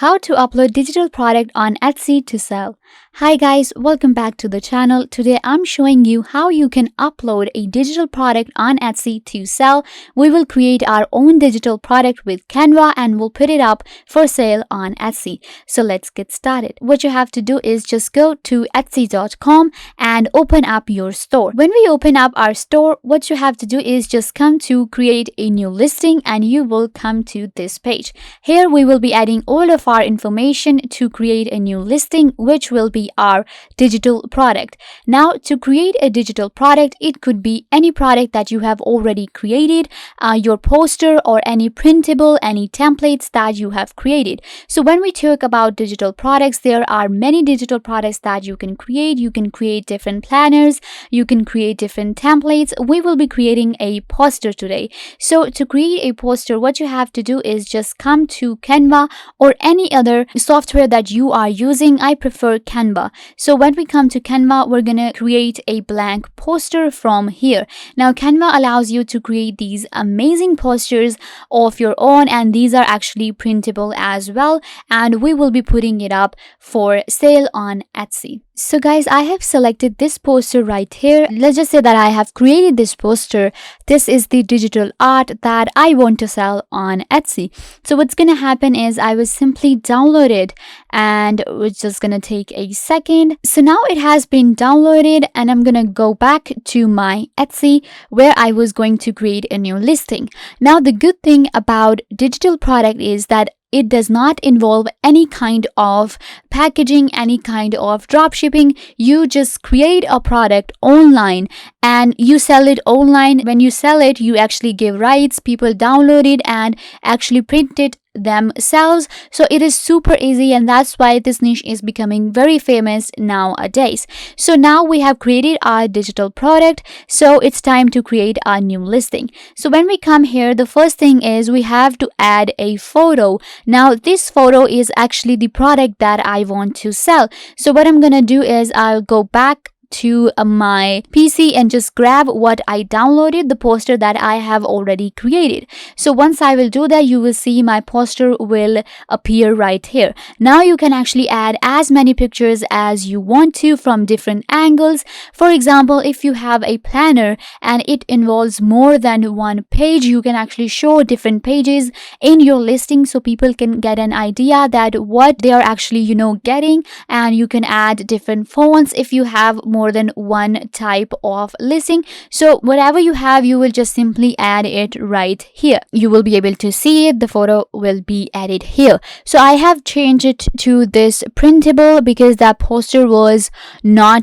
How to upload digital product on Etsy to sell. Hi guys, welcome back to the channel. Today I'm showing you how you can upload a digital product on Etsy to sell. We will create our own digital product with Canva and we'll put it up for sale on Etsy. So let's get started. What you have to do is just go to etsy.com and open up your store. When we open up our store, what you have to do is just come to create a new listing and you will come to this page. Here we will be adding all of our information to create a new listing, which will be our digital product. Now, to create a digital product, it could be any product that you have already created, your poster or any printable, any templates that you have created. So when we talk about digital products, there are many digital products that you can create. You can create different planners, you can create different templates. We will be creating a poster today. So to create a poster, what you have to do is just come to Canva or any other software that you are using. I prefer Canva. So when we come to Canva, we're gonna create a blank poster from here. Now Canva allows you to create these amazing posters of your own, and these are actually printable as well, and we will be putting it up for sale on Etsy. So guys, I have selected this poster right here. Let's just say that I have created this poster. This is the digital art that I want to sell on Etsy. So what's gonna happen is I will simply download it, and it's just gonna take a second. So now it has been downloaded and I'm gonna go back to my Etsy where I was going to create a new listing. Now the good thing about digital product is that it does not involve any kind of packaging, any kind of drop shipping. You just create a product online and you sell it online. When you sell it, you actually give rights, people download it and actually print it themselves. So it is super easy, and that's why this niche is becoming very famous nowadays. So now we have created our digital product, so it's time to create our new listing. So when we come here, the first thing is we have to add a photo. Now this photo is actually the product that I want to sell. So what I'm gonna do is I'll go back to my PC and just grab what I downloaded, the poster that I have already created. So once I will do that, you will see my poster will appear right here. Now you can actually add as many pictures as you want to from different angles. For example, if you have a planner and it involves more than one page, you can actually show different pages in your listing so people can get an idea that what they are actually getting, and you can add different fonts if you have more than one type of listing. So whatever you have, you will just simply add it right here. You will be able to see it. The photo will be added here. So I have changed it to this printable because that poster was not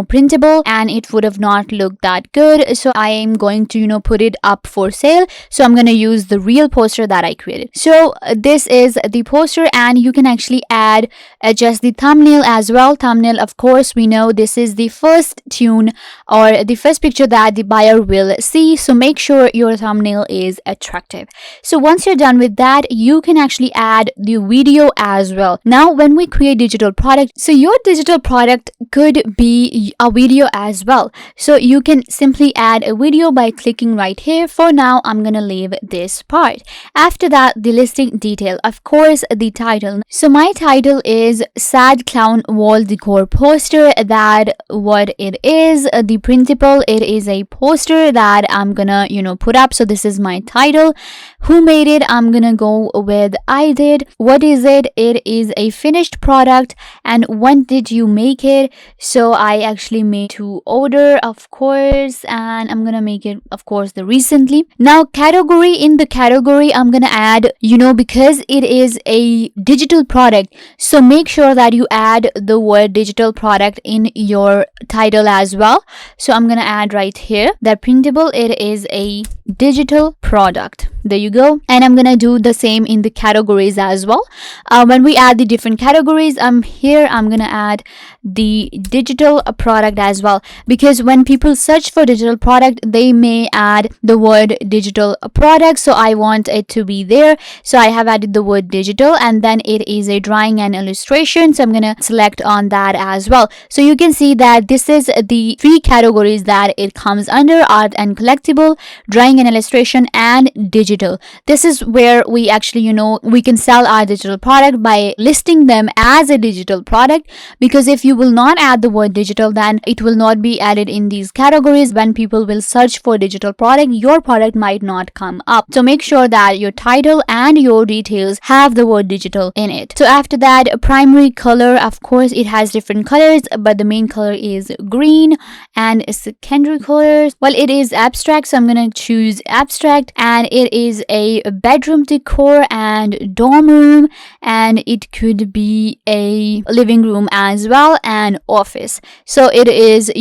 printable and it would have not looked that good. So I am going to put it up for sale. So I'm going to use the real poster that I created. So this is the poster, and you can actually add just the thumbnail as well. Thumbnail, of course, we know this is the first tune or the first picture that the buyer will see, so make sure your thumbnail is attractive. So once you're done with that, you can actually add the video as well. Now when we create digital product, so your digital product could be a video as well, so you can simply add a video by clicking right here. For now, I'm gonna leave this part. After that, the listing detail, of course, the title. So my title is Sad Clown Wall Decor Poster. That what it is. The printable, it is a poster that I'm gonna put up. So this is my title. Who made it? I'm gonna go with I did. What is it? It is a finished product. And when did you make it? So I actually made to order, of course, and I'm gonna make it, of course, the recently. Now category, in the category I'm gonna add because it is a digital product, so make sure that you add the word digital product in your title as well. So I'm gonna add right here that printable, it is a digital product. There you go. And I'm gonna do the same in the categories as well. When we add the different categories, here I'm gonna add the digital product as well, because when people search for digital product, they may add the word digital product, so I want it to be there. So I have added the word digital, and then it is a drawing and illustration, so I'm gonna select on that as well. So you can see that this is the three categories that it comes under: art and collectible, drawing and illustration, and digital. This is where we actually, we can sell our digital product by listing them as a digital product, because if you will not add the word digital, then it will not be added in these categories. When people will search for digital product, your product might not come up. So make sure that your title and your details have the word digital in it. So after that, primary color, of course it has different colors, but the main color is green. And secondary colors, well, it is abstract, so I'm gonna choose abstract. And it is a bedroom decor and dorm room, and it could be a living room as well, and office. So it is,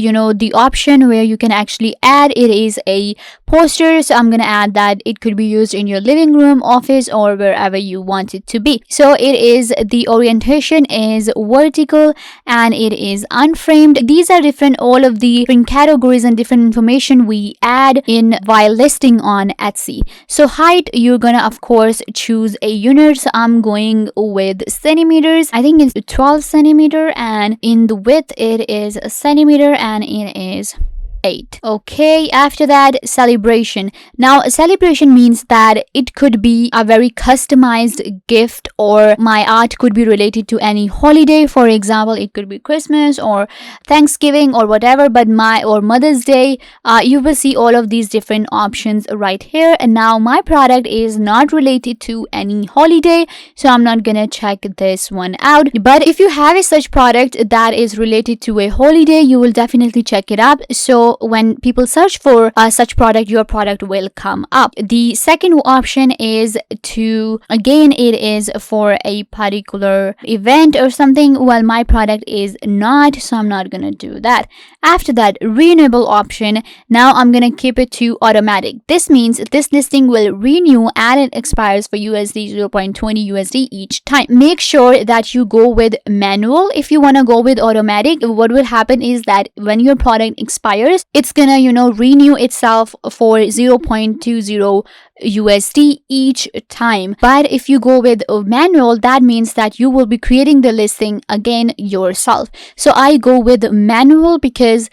the option where you can actually add, it is a poster. So I'm gonna add that it could be used in your living room, office, or wherever you want it to be. So it is, the orientation is vertical, and it is unframed. These are different, all of the different categories and different information we add in while listing on Etsy. So height, you're gonna of course choose a unit. So I'm going with centimeters. I think it's 12 centimeter, and in the width it is a centimeter, and it is 8. Okay, after that, celebration. Now, a celebration means that it could be a very customized gift, or my art could be related to any holiday. For example, it could be Christmas or Thanksgiving or whatever, but or Mother's Day. You will see all of these different options right here. And now my product is not related to any holiday, so I'm not gonna check this one out. But if you have a such product that is related to a holiday, you will definitely check it up. So when people search for such product, your product will come up. The second option is to, again, it is for a particular event or something. Well, my product is not, so I'm not gonna do that. After that, renewable option. Now I'm gonna keep it to automatic. This means this listing will renew and it expires for USD 0.20 USD each time. Make sure that you go with manual. If you want to go with automatic, what will happen is that when your product expires, it's gonna, renew itself for 0.20 USD each time. But if you go with manual, that means that you will be creating the listing again yourself. So I go with manual because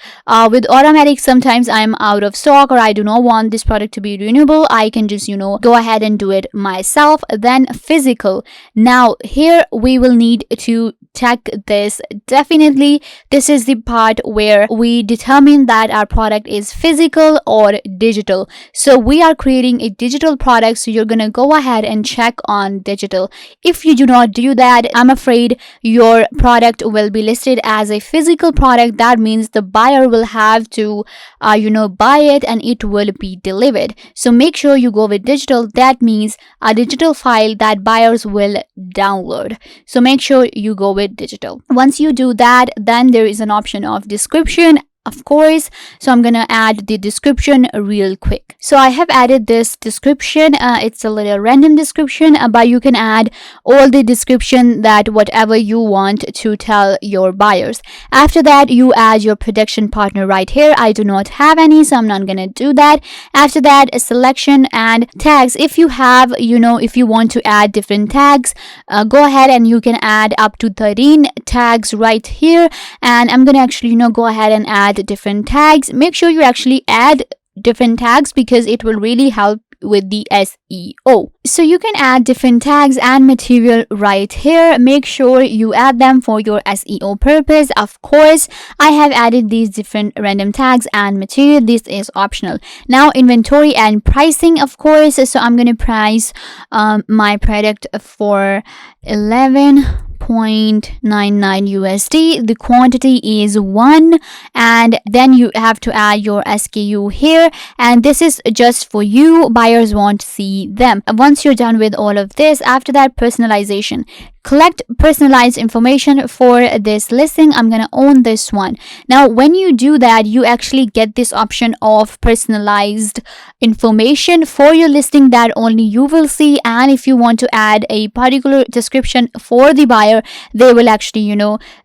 with automatic, sometimes I'm out of stock or I do not want this product to be renewable. I can just, go ahead and do it myself. Then physical. Now here we will need to check this. Definitely, this is the part where we determine that our product is physical or digital. So we are creating a digital product, so you're gonna go ahead and check on digital. If you do not do that, I'm afraid your product will be listed as a physical product. That means the buyer will have to buy it and it will be delivered. So make sure you go with digital. That means a digital file that buyers will download. So make sure you go with digital. Once you do that, then there is an option of description, of course. So I'm gonna add the description real quick. So I have added this description. It's a little random description, but you can add all the description that whatever you want to tell your buyers. After that, you add your production partner right here. I do not have any, so I'm not gonna do that. After that, a selection and tags. If you have, if you want to add different tags, go ahead and you can add up to 13 tags right here. And I'm gonna actually, go ahead and add different tags. Make sure you actually add different tags because it will really help with the SEO. So you can add different tags and material right here. Make sure you add them for your SEO purpose. Of course, I have added these different random tags and material. This is optional. Now inventory and pricing, of course. So I'm going to price my product for 11.99 USD. The quantity is 1, and then you have to add your SKU here, and this is just for you. Buyers won't see them. Once you're done with all of this, after that, personalization. Collect personalized information for this listing. I'm gonna own this one. Now when you do that, you actually get this option of personalized information for your listing that only you will see. And if you want to add a particular description for the buyer, they will actually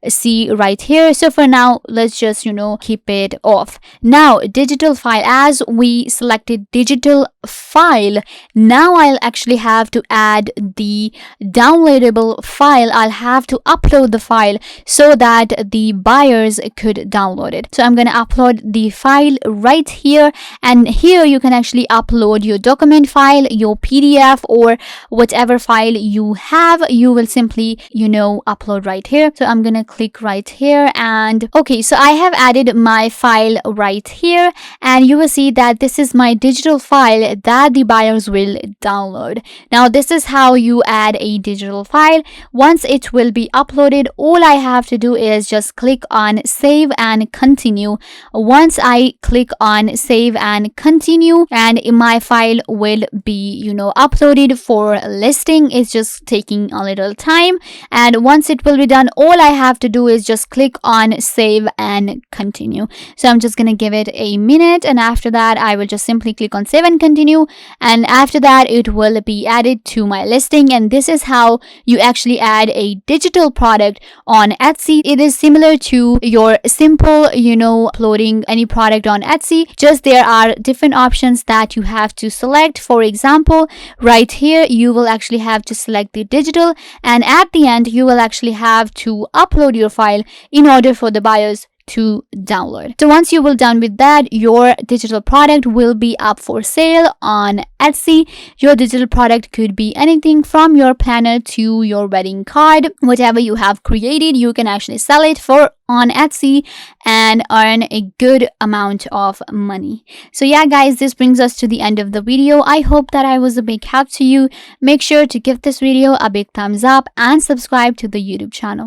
see right here. So for now, let's just keep it off. Now digital file, as we selected digital file, now I'll actually have to add the downloadable file, I'll have to upload the file so that the buyers could download it. So I'm going to upload the file right here, and here you can actually upload your document file, your PDF, or whatever file you have. You will simply, upload right here. So I'm going to click right here, and okay, so I have added my file right here, and you will see that this is my digital file that the buyers will download. Now this is how you add a digital file. Once it will be uploaded, all I have to do is just click on save and continue. Once I click on save and continue, and my file will be uploaded for listing. It's just taking a little time, and once it will be done, all I have to do is just click on save and continue. So I'm just gonna give it a minute, and after that I will just simply click on save and continue, and after that it will be added to my listing. And this is how you actually add a digital product on Etsy. It is similar to your simple uploading any product on Etsy, just there are different options that you have to select. For example, right here you will actually have to select the digital, and at the end you will actually have to upload your file in order for the buyers to download. So once you will done with that, your digital product will be up for sale on Etsy. Your digital product could be anything from your planner to your wedding card. Whatever you have created, you can actually sell it for on Etsy and earn a good amount of money. So yeah guys, this brings us to the end of the video. I hope that I was a big help to you. Make sure to give this video a big thumbs up and subscribe to the YouTube channel.